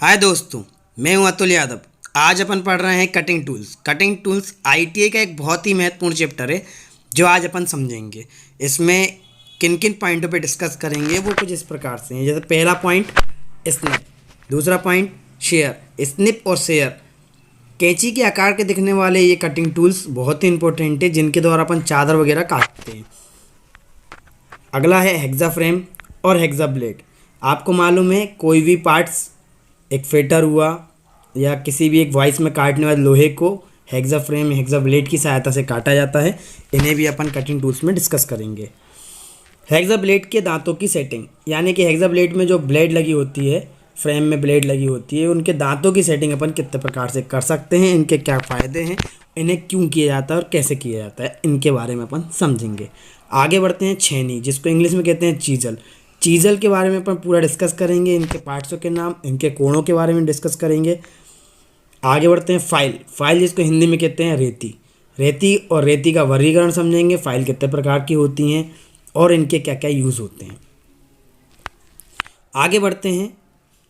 हाय दोस्तों, मैं हूं अतुल यादव। आज अपन पढ़ रहे हैं cutting tools. Cutting tools ITI का एक बहुत ही महत्वपूर्ण चैप्टर है जो आज अपन समझेंगे। इसमें किन किन पॉइंटों पे डिस्कस करेंगे वो कुछ इस प्रकार से हैं। जैसे पहला पॉइंट स्निप, दूसरा पॉइंट शेयर। स्निप और शेयर कैंची के आकार के दिखने वाले ये कटिंग टूल्स बहुत ही इंपॉर्टेंट है जिनके द्वारा अपन चादर वगैरह काटते हैं। अगला है हेक्सा फ्रेम और हेक्सा ब्लेड। आपको मालूम है कोई भी पार्ट्स एक फेटर हुआ या किसी भी एक वॉइस में काटने वाले लोहे को हेक्सा फ्रेम हेक्सा ब्लेड की सहायता से काटा जाता है। इन्हें भी अपन कटिंग टूल्स में डिस्कस करेंगे। हेक्सा ब्लेड के दांतों की सेटिंग, यानी कि हेक्सा ब्लेड में जो ब्लेड लगी होती है, फ्रेम में ब्लेड लगी होती है, उनके दांतों की सेटिंग अपन कितने प्रकार से कर सकते हैं, इनके क्या फ़ायदे हैं, इन्हें क्यों किया जाता है और कैसे किया जाता है, इनके बारे में अपन समझेंगे। आगे बढ़ते हैं छेनी, जिसको इंग्लिश में कहते हैं चीजल। चीजल के बारे में अपन पूरा डिस्कस करेंगे, इनके पार्ट्सों के नाम, इनके कोणों के बारे में डिस्कस करेंगे। आगे बढ़ते हैं फाइल। फाइल जिसको हिंदी में कहते हैं रेती। रेती और रेती का वर्गीकरण समझेंगे, फाइल कितने प्रकार की होती हैं और इनके क्या क्या यूज़ होते हैं। आगे बढ़ते हैं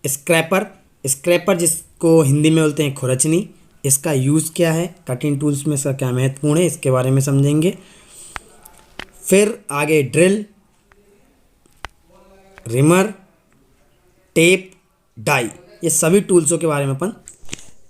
स्क्रैपर। स्क्रैपर जिसको हिंदी में बोलते हैं खुरचनी, इसका यूज़ क्या है, कटिंग टूल्स में इसका क्या महत्वपूर्ण है, इसके बारे में समझेंगे। फिर आगे ड्रिल, रिमर, टेप, डाई, ये सभी टूल्सों के बारे में अपन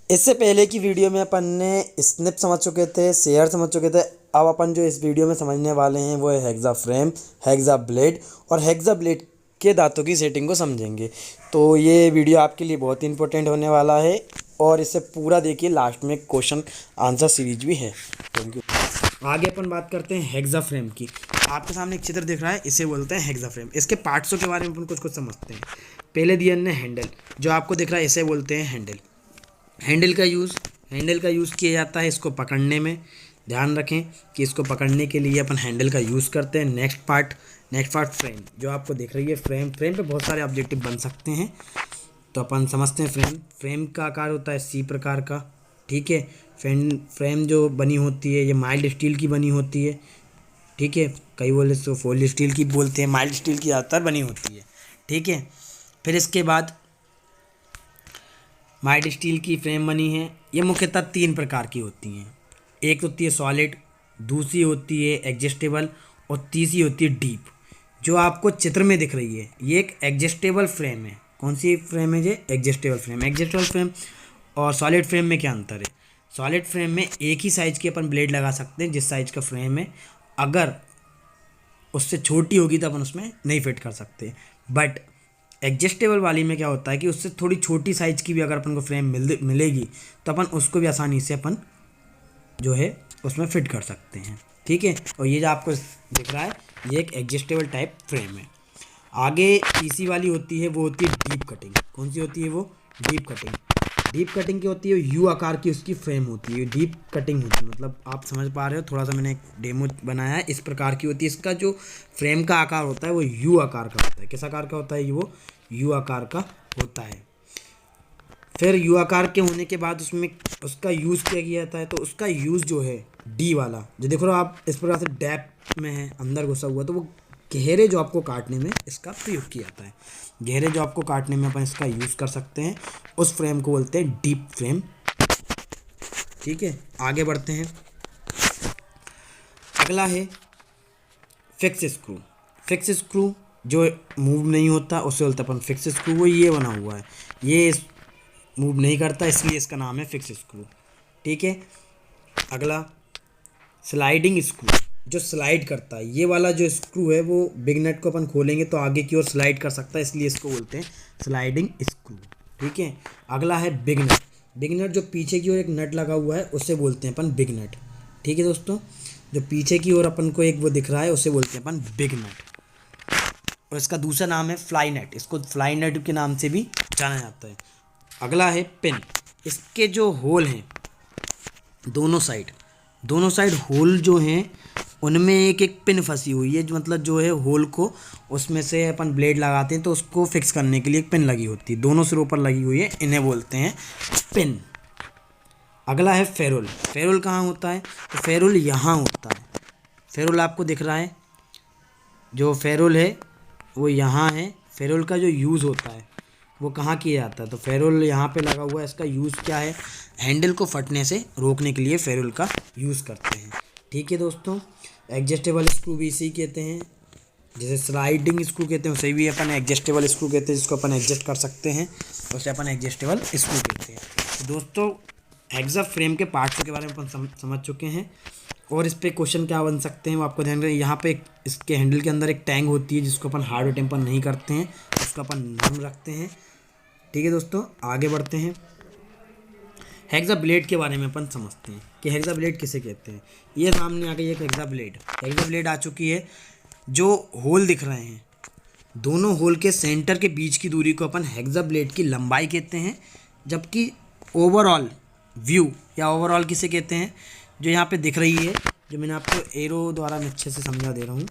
इससे पहले की वीडियो में अपन ने स्निप समझ चुके थे, शेयर समझ चुके थे। अब अपन जो इस वीडियो में समझने वाले हैं वो है हेक्सा फ्रेम, हेक्सा ब्लेड और हेक्सा ब्लेड के दांतों की सेटिंग को समझेंगे। तो ये वीडियो आपके लिए बहुत ही इंपॉर्टेंट होने वाला है और इसे पूरा देखिए, लास्ट में क्वेश्चन आंसर सीरीज भी है। Thank you. आगे अपन बात करते हैं हेक्सा फ्रेम की। आपके सामने एक चित्र दिख रहा है, इसे बोलते हैं हेक्सा फ्रेम। इसके पार्ट्सों के बारे में अपन कुछ समझते हैं। पहले दिया ने हैंडल, जो आपको दिख रहा है इसे बोलते हैं हैंडल। हैंडल का यूज़ किया जाता है इसको पकड़ने में। ध्यान रखें कि इसको पकड़ने के लिए अपन हैंडल का यूज़ करते हैं। नेक्स्ट पार्ट फ्रेम, जो आपको दिख रही है फ्रेम पे बहुत सारे ऑब्जेक्टिव बन सकते हैं। तो अपन समझते हैं फ्रेम का आकार होता है सी प्रकार का, ठीक है। फ्रेम जो बनी होती है ये माइल्ड स्टील की बनी होती है, ठीक है। कई बोले तो फोइल स्टील की बोलते हैं, माइल्ड स्टील की ज़्यादातर बनी होती है, ठीक है। फिर इसके बाद माइल्ड स्टील की फ्रेम बनी है। ये मुख्यतः 3 प्रकार की होती हैं। एक होती है सॉलिड, दूसरी होती है एडजस्टेबल और तीसरी होती है डीप। जो आपको चित्र में दिख रही है ये एक एडजस्टेबल फ्रेम है। कौन सी फ्रेम है ये? Adjustable frame. एडजस्टेबल फ्रेम और सॉलिड फ्रेम में क्या अंतर है? सॉलिड फ्रेम में एक ही साइज़ की अपन ब्लेड लगा सकते हैं जिस साइज़ का फ्रेम है। अगर उससे छोटी होगी तो अपन उसमें नहीं फिट कर सकते। बट एडजस्टेबल वाली में क्या होता है कि उससे थोड़ी छोटी साइज़ की भी अगर अपन को फ्रेम मिलेगी तो अपन उसको भी आसानी से अपन जो है उसमें फिट कर सकते हैं, ठीक है। और ये जो आपको दिख रहा है ये एक एडजस्टेबल टाइप फ्रेम है। आगे तीसरी वाली होती है वो होती है डीप कटिंग। कौन सी होती है वो? Deep cutting. डीप कटिंग की होती है यू आकार की उसकी फ्रेम होती है, डीप कटिंग होती है। मतलब आप समझ पा रहे हो, थोड़ा सा मैंने एक डेमो बनाया है, इस प्रकार की होती है। इसका जो फ्रेम का आकार होता है वो यू आकार का होता है। किस आकार का होता है? वो यू आकार का होता है। फिर यू आकार के होने के बाद उसमें उसका यूज़ क्या किया जाता है? तो उसका यूज़ जो है डी वाला, जो देख रहे हो आप इस प्रकार से डैप में है, अंदर घुसा हुआ, तो वो गहरे जो आपको काटने में इसका प्रयोग किया जाता है। गहरे जो आपको काटने में अपन इसका यूज़ कर सकते हैं, उस फ्रेम को बोलते हैं डीप फ्रेम, ठीक है। आगे बढ़ते हैं। अगला है फिक्स स्क्रू। फिक्स स्क्रू जो मूव नहीं होता उसे बोलते हैं अपन फिक्स स्क्रू। वो ये बना हुआ है, ये मूव नहीं करता इसलिए इसका नाम है फिक्स स्क्रू, ठीक है। अगला स्लाइडिंग स्क्रू, जो स्लाइड करता है। ये वाला जो स्क्रू है वो बिग नट को अपन खोलेंगे तो आगे की ओर स्लाइड कर सकता है, इसलिए इसको बोलते हैं स्लाइडिंग स्क्रू, ठीक है। अगला है बिग नट। बिग नट जो पीछे की ओर एक नट लगा हुआ है उसे बोलते हैं अपन बिग नट, ठीक है दोस्तों। जो पीछे की ओर अपन को एक वो दिख रहा है उसे बोलते हैं अपन बिग नट। और इसका दूसरा नाम है फ्लाई नट, इसको फ्लाई नट के नाम से भी जाना जाता है। अगला है पिन। इसके जो होल हैं दोनों साइड होल जो हैं उनमें एक एक पिन फंसी हुई है, जो मतलब जो है होल को उसमें से अपन ब्लेड लगाते हैं तो उसको फिक्स करने के लिए एक पिन लगी होती है, दोनों सिरों पर लगी हुई है, इन्हें बोलते हैं पिन। अगला है फेरोल। फेरोल कहाँ होता है? तो फेरोल यहाँ होता है। फेरोल आपको दिख रहा है, जो फेरोल है वो यहाँ है। फेरोल का जो यूज़ होता है वो कहाँ किया जाता है, तो फेरोल यहाँ पे लगा हुआ है। इसका यूज़ क्या है, हैंडल को फटने से रोकने के लिए फेरोल का यूज़ करते हैं। ठीक है दोस्तों, एडजस्टेबल स्क्रू भी इसी कहते हैं, जैसे स्लाइडिंग स्क्रू कहते हैं उसे भी अपन एडजस्टेबल स्क्रू कहते हैं, जिसको अपन एडजस्ट कर सकते हैं, उसे अपन एडजस्टेबल स्क्रू कहते हैं। तो दोस्तों हेक्सा फ्रेम के पार्ट्स के बारे में अपन समझ चुके हैं। और इस पर क्वेश्चन क्या बन सकते हैं वो आपको ध्यान रखिए। यहाँ पे इसके हैंडल के अंदर एक टैंग होती है जिसको अपन हार्ड टेम्पर नहीं करते हैं, उसको अपन नरम रखते हैं। ठीक है दोस्तों, आगे बढ़ते हैं। हेक्सा ब्लेड के बारे में अपन समझते हैं कि हेक्सा ब्लेड किसे कहते हैं। ये सामने आ गई एक हेक्सा ब्लेड आ चुकी है। जो होल दिख रहे हैं, दोनों होल के सेंटर के बीच की दूरी को अपन हेक्सा ब्लेड की लंबाई कहते हैं। जबकि ओवरऑल व्यू या ओवरऑल किसे कहते हैं, जो यहाँ पे दिख रही है, जो मैंने आपको एरो द्वारा मैं अच्छे से समझा दे रहा हूँ।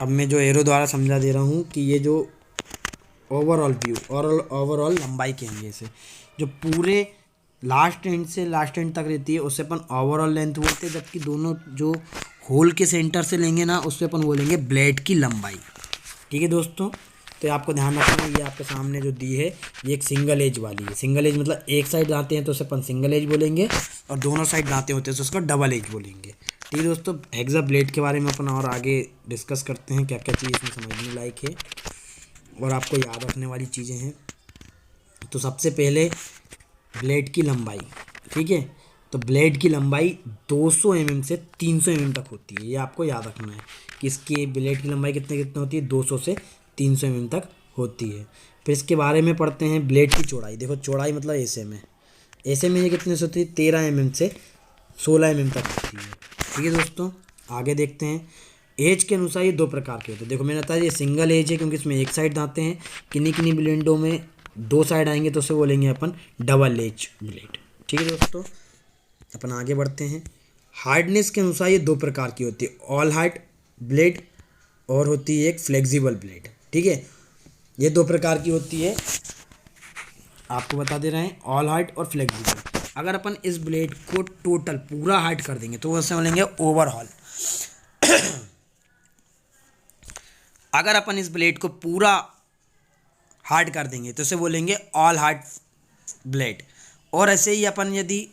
अब मैं जो एरो द्वारा समझा दे रहा हूँ कि ये जो ओवरऑल व्यू और ओवरऑल लंबाई कहेंगे इसे, जो पूरे लास्ट एंड से लास्ट एंड तक रहती है उसे अपन ओवरऑल लेंथ बोलते हैं। जबकि दोनों जो होल के सेंटर से लेंगे ना, उससे अपन बोलेंगे ब्लेड की लंबाई। ठीक है दोस्तों, तो आपको ध्यान रखना है, ये आपके सामने जो दी है ये एक सिंगल एज वाली है। सिंगल एज मतलब एक साइड दांते हैं तो उसे अपन सिंगल एज बोलेंगे, और दोनों साइड दांते होते हैं तो उसका डबल एज बोलेंगे। ठीक है दोस्तों, हेक्सा ब्लेड के बारे में अपन और आगे डिस्कस करते हैं, क्या क्या चीज़ इसमें समझने लायक है और आपको याद रखने वाली चीज़ें हैं। तो सबसे पहले ब्लेड की लंबाई। ठीक है, तो ब्लेड की लंबाई 200 mm से 300 mm तक होती है। ये आपको याद रखना है कि इसकी ब्लेड की लंबाई कितने होती है, 200 से 300 mm तक होती है। फिर इसके बारे में पढ़ते हैं ब्लेड की चौड़ाई। देखो चौड़ाई मतलब ऐसे में ये कितने से होती है, 13 mm से 16 mm तक होती है। ठीक है दोस्तों, आगे देखते हैं। एज के अनुसार ये दो प्रकार के होते हैं। देखो मैंने बताया ये सिंगल एज है क्योंकि इसमें एक साइड दांते हैं। किन्हीं ब्लेडों में दो साइड आएंगे तो उसे बोलेंगे अपन डबल एज ब्लेड। ठीक है दोस्तों, अपन आगे बढ़ते हैं। हार्डनेस के अनुसार ये दो प्रकार की होती है, ऑल हार्ड ब्लेड और होती है एक फ्लेक्सिबल ब्लेड। ठीक है, ये दो प्रकार की होती है, आपको बता दे रहे हैं, ऑल हार्ड और फ्लेक्सिबल। अगर अपन इस ब्लेड को टोटल पूरा हार्ड कर देंगे तो उसे बोलेंगे ओवरऑल। अगर अपन इस ब्लेड को पूरा हार्ड कर देंगे तो उसे बोलेंगे ऑल हार्ड ब्लेड। और ऐसे ही अपन यदि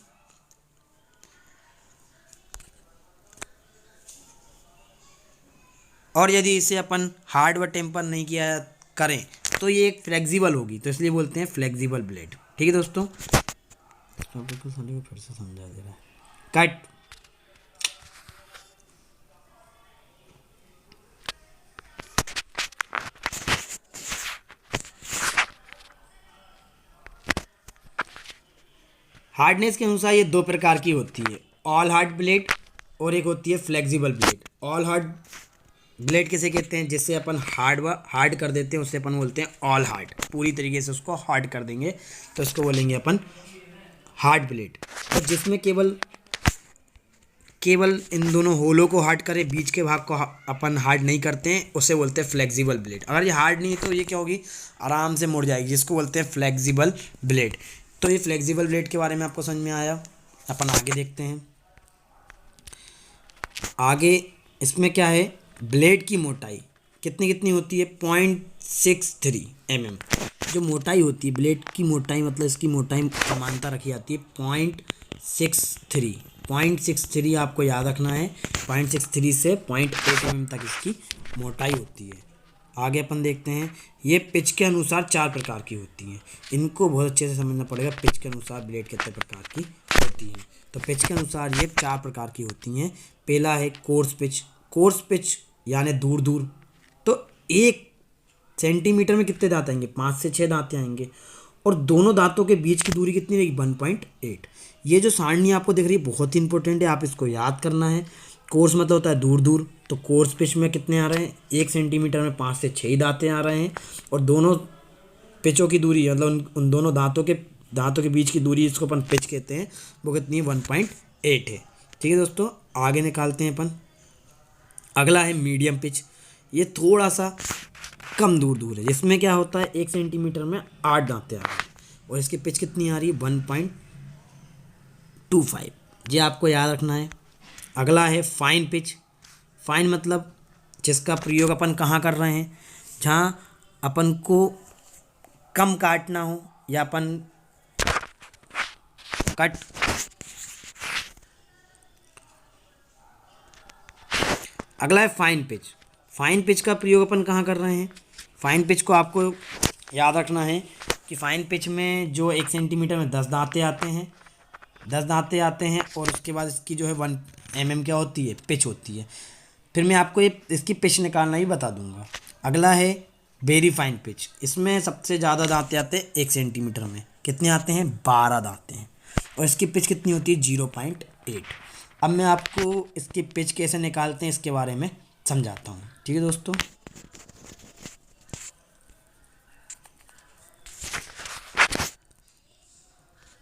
इसे अपन हार्ड व टेम्पर नहीं किया करें तो ये एक फ्लेक्सिबल होगी, तो इसलिए बोलते हैं फ्लेक्सिबल ब्लेड। ठीक है दोस्तों, फिर से समझा दे रहा है, कट। हार्डनेस के अनुसार ये दो प्रकार की होती है, ऑल हार्ड ब्लेड और एक होती है flexible blade. All hard blade किसे कहते हैं, जिससे अपन हार्ड कर देते हैं उसे अपन बोलते हैं ऑल हार्ड। पूरी तरीके से उसको हार्ड कर देंगे तो उसको बोलेंगे अपन हार्ड ब्लेड। और जिसमें केवल इन दोनों होलों को हार्ड करें, बीच के भाग को अपन हार्ड नहीं करते हैं, उसे बोलते हैं फ्लेक्सिबल ब्लेड। अगर ये हार्ड नहीं है तो ये क्या होगी, आराम से मुड़ जाएगी, जिसको बोलते हैं फ्लेक्सिबल ब्लेड। तो ये फ्लेक्सिबल ब्लेड के बारे में आपको समझ में आया। अपन आगे देखते हैं। आगे इसमें क्या है, ब्लेड की मोटाई कितनी होती है, 0.63 mm। जो मोटाई होती है ब्लेड की मोटाई, मतलब इसकी मोटाई समानता रखी जाती है 0.63 आपको याद रखना है। 0.63 से 0.8 mm तक इसकी मोटाई होती है। आगे अपन देखते हैं, ये पिच के अनुसार 4 प्रकार की होती हैं। इनको बहुत अच्छे से समझना पड़ेगा, पिच के अनुसार ब्लेड कितने प्रकार की होती हैं। तो पिच के अनुसार ये 4 प्रकार की होती हैं। पहला है कोर्स पिच यानी दूर, तो 1 सेंटीमीटर में कितने दांत आएंगे, 5 से 6 दांत आएंगे। और दोनों दांतों के बीच की दूरी कितनी रहेगी, 1.8। ये जो सारणी आपको दिख रही है बहुत ही इंपॉर्टेंट है, आप इसको याद करना है। कोर्स मतलब होता है दूर, तो कोर्स पिच में कितने आ रहे हैं, 1 सेंटीमीटर में 5 से 6 दांतें आ रहे हैं। और दोनों पिचों की दूरी मतलब उन दोनों दांतों के बीच की दूरी, इसको अपन पिच कहते हैं, वो कितनी 1.8 है। ठीक है दोस्तों, आगे निकालते हैं अपन। अगला है मीडियम पिच। ये थोड़ा सा कम दूर है, जिसमें क्या होता है 1 सेंटीमीटर में 8 दांतें आ रही हैं और इसकी पिच कितनी आ रही है 1.25। ये आपको याद रखना है। अगला है फाइन पिच। फाइन मतलब जिसका प्रयोग अपन कहाँ कर रहे हैं, जहाँ अपन को कम काटना हो या अपन कट अगला है फाइन पिच। फाइन पिच का प्रयोग अपन कहाँ कर रहे हैं? फाइन पिच को आपको याद रखना है कि फाइन पिच में जो 1 सेंटीमीटर में 10 दांते आते हैं, 10 दांते आते हैं और उसके बाद इसकी जो है 1 mm क्या होती है? पिच होती है। फिर मैं आपको ये इसकी पिच निकालना ही बता दूंगा। अगला है वेरी फाइन पिच। इसमें सबसे ज़्यादा दांते आते हैं 1 सेंटीमीटर में। कितने आते हैं? 12 दांते हैं और इसकी पिच कितनी होती है? 0.8। अब मैं आपको इसकी पिच कैसे निकालते हैं इसके बारे में समझाता हूँ। ठीक है दोस्तों,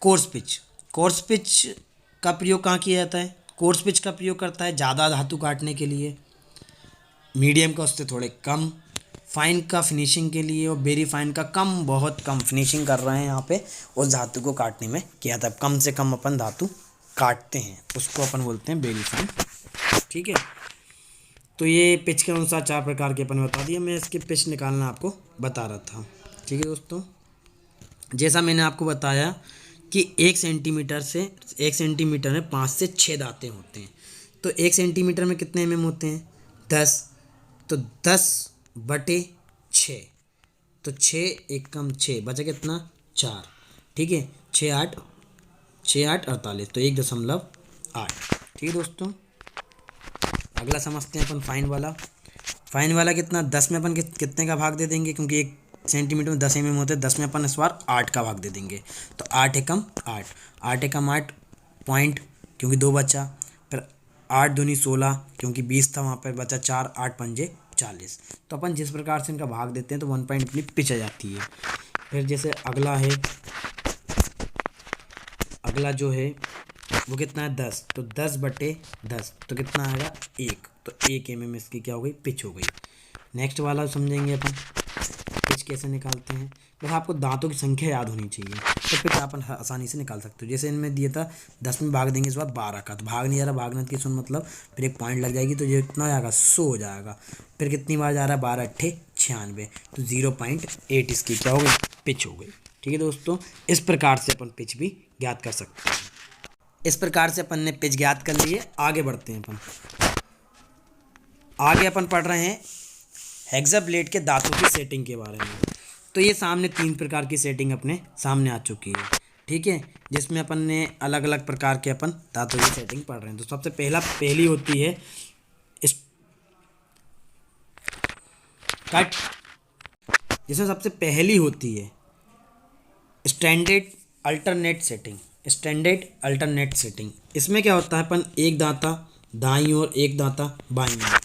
कोर्स पिच। कोर्स पिच का प्रयोग कहाँ किया जाता है? कोर्स पिच का प्रयोग करता है ज़्यादा धातु काटने के लिए, मीडियम का उससे थोड़े कम, फाइन का फिनिशिंग के लिए और वेरी फाइन का कम, बहुत कम फिनिशिंग कर रहे हैं यहाँ पे उस धातु को काटने में किया था। कम से कम अपन धातु काटते हैं उसको अपन बोलते हैं वेरी फाइन। ठीक है, तो ये पिच के अनुसार 4 प्रकार के अपन बता दिए। मैं इसके पिच निकालना आपको बता रहा था। ठीक है दोस्तों, जैसा मैंने आपको बताया कि 1 सेंटीमीटर में 5 से 6 दांते होते हैं। तो 1 सेंटीमीटर में कितने mm होते हैं? 10। तो 10/6, तो 6 एक कम 6 बचा कितना? 4। ठीक है, 6 8 48, तो 1.8। ठीक है दोस्तों, अगला समझते हैं अपन फाइन वाला। फाइन वाला कितना? 10 में अपन कितने का भाग दे देंगे? क्योंकि 1 सेंटीमीटर में 10 mm होते हैं, 10 में अपन इस बार 8 का भाग दे देंगे। तो 8 एकम 8, 8 एकम 8 पॉइंट, क्योंकि 2 बचा। फिर 8 दूनी 16, क्योंकि 20 था वहाँ पर बचा 4, 8 पंजे 40। तो अपन जिस प्रकार से इनका भाग देते हैं तो 1 पॉइंट अपनी पिच आ जाती है। फिर जैसे अगला जो है वो कितना है? 10। तो 10/10, तो कितना आएगा? 1। तो 1 mm इसकी क्या हो गई? पिच हो गई। नेक्स्ट वाला समझेंगे अपन पिच कैसे निकालते हैं। बस आपको दांतों की संख्या याद होनी चाहिए तो पिच अपन आसानी से निकाल सकते हो। जैसे इनमें दिया था 10 में भाग देंगे इस बार 12 का, तो भाग नहीं जा रहा, भागना की सुन मतलब फिर एक पॉइंट लग जाएगी, तो ये कितना जाएगा? 100 हो जाएगा। फिर कितनी बार जा रहा है? 12 8 96, तो 0.8 इसकी क्या हो गई? पिच हो गई। ठीक है दोस्तों, इस प्रकार से अपन पिच भी ज्ञात कर सकते हैं। इस प्रकार से अपन ने पिच ज्ञात कर लिए। आगे बढ़ते हैं अपन। आगे अपन पढ़ रहे हैं हेक्सा ब्लेड के दांतों की सेटिंग के बारे में। तो ये सामने 3 प्रकार की सेटिंग अपने सामने आ चुकी है। ठीक है, जिसमें अपन ने अलग अलग प्रकार के अपन दांतों की सेटिंग पढ़ रहे हैं। तो सबसे पहली होती है कट, जिसमें सबसे पहली होती है standard alternate setting. Standard alternate setting, इसमें क्या होता है? अपन एक दांता दाईं और एक दांता बाईं ओर,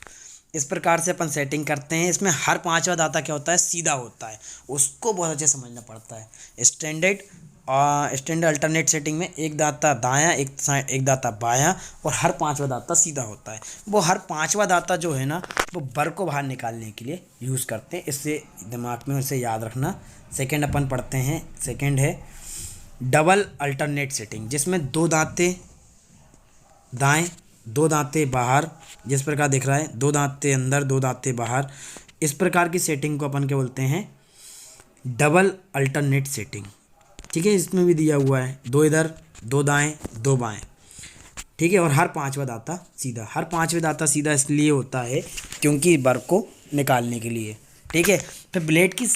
इस प्रकार से अपन सेटिंग करते हैं। इसमें हर 5वां दांता क्या होता है? सीधा होता है। उसको बहुत अच्छे समझना पड़ता है। स्टैंडर्ड अल्टरनेट सेटिंग में एक दांता दायां, एक दांता बायां और हर 5वां दांता सीधा होता है। वो हर 5वां दांता जो है ना, वो बर को बाहर निकालने के लिए यूज़ करते हैं। इससे दिमाग में इसे याद रखना। सेकेंड अपन पढ़ते हैं, सेकेंड है डबल अल्टरनेट सेटिंग, जिसमें 2 दांते दाएं, 2 दांते बाहर, जिस प्रकार दिख रहा है 2 दांते अंदर 2 दांते बाहर। इस प्रकार की सेटिंग को अपन क्या बोलते हैं? Double alternate setting. ठीक है, इसमें भी दिया हुआ है 2 इधर 2 दाएं 2 बाएं। ठीक है, और हर 5वां दांता सीधा। हर 5वें दांता सीधा इसलिए होता है क्योंकि बर को निकालने के लिए। ठीक है, फिर ब्लेड की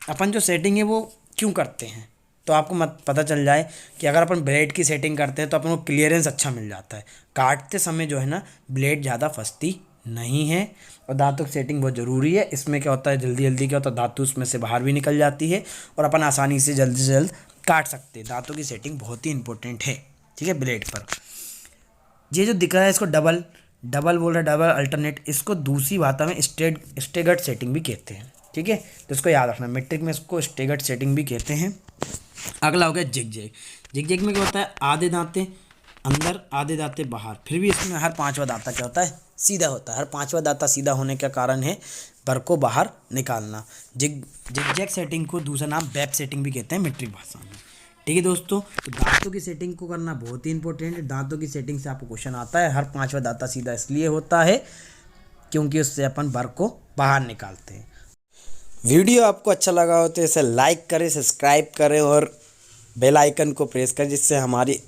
अपन जो सेटिंग है वो क्यों करते हैं, तो आपको पता चल जाए कि अगर अपन ब्लेड की सेटिंग करते हैं तो अपन को क्लियरेंस अच्छा मिल जाता है। काटते समय जो है ना, ब्लेड ज़्यादा फंसती नहीं है। और दांतों की सेटिंग बहुत ज़रूरी है। इसमें क्या होता है, जल्दी जल्दी क्या होता है, धातु उसमें से बाहर भी निकल जाती है और अपन आसानी से जल्द काट सकते हैं। दांतों की सेटिंग बहुत ही इंपॉर्टेंट है। ठीक है, ब्लेड पर ये जो दिख रहा है इसको डबल बोल रहा है, डबल अल्टरनेट। इसको दूसरी भाषा में स्टेगर्ड सेटिंग भी कहते हैं। ठीक है, तो इसको याद रखना, मैट्रिक में इसको स्टेगर्ड सेटिंग भी कहते हैं। अगला हो गया जिग-जैग। जिग-जैग में क्या होता है? आधे दांते अंदर आधे दांते बाहर। फिर भी इसमें हर 5वां दांता क्या होता है? सीधा होता है। हर 5वां दांता सीधा होने का कारण है बर को बाहर निकालना। जिग-जैग सेटिंग को दूसरा नाम वेब सेटिंग भी कहते हैं मैट्रिक भाषा में। ठीक है दोस्तों, तो दांतों की सेटिंग को करना बहुत ही इंपॉर्टेंट है। दांतों की सेटिंग से आपको क्वेश्चन आता है। हर 5वां दांता सीधा इसलिए होता है क्योंकि उससे अपन बर को बाहर निकालते हैं। वीडियो आपको अच्छा लगा हो तो इसे लाइक करें, सब्सक्राइब करें और बेल आइकन को प्रेस करें, जिससे हमारी